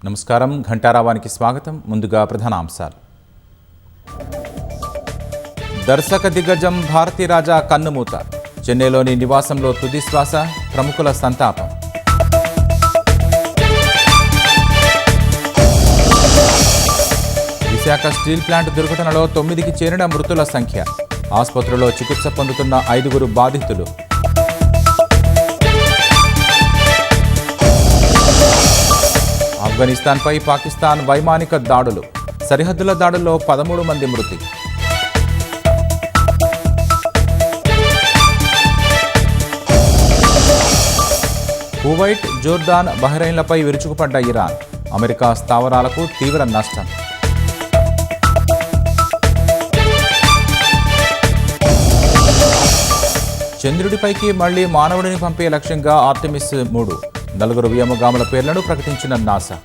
నమస్కారం. ఘంటారావానికి స్వాగతం. ముందుగా ప్రధానాంశాలు. దర్శక దిగ్గజం భారతీరాజా కన్నుమూత. చెన్నైలోని నివాసంలో తుది శ్వాస. ప్రముఖుల సంతాపం. విశాఖ స్టీల్ ప్లాంట్ దుర్ఘటనలో 9కి చేరిన మృతుల సంఖ్య. ఆసుపత్రిలో చికిత్స పొందుతున్న 5 బాధితులు. ఆఫ్ఘనిస్తాన్పై పాకిస్తాన్ వైమానిక దాడులు. సరిహద్దుల దాడుల్లో 13 మంది మృతి. కువైట్, జోర్డాన్, బహ్రెయిన్లపై విరుచుకుపడ్డ ఇరాన్. అమెరికా స్థావరాలకు తీవ్ర నష్టం. చంద్రుడిపైకి మళ్లీ మానవుడిని పంపే లక్ష్యంగా ఆర్టెమిస్ 3. 4 వ్యోమగాముల పేర్లను ప్రకటించిన నాసా.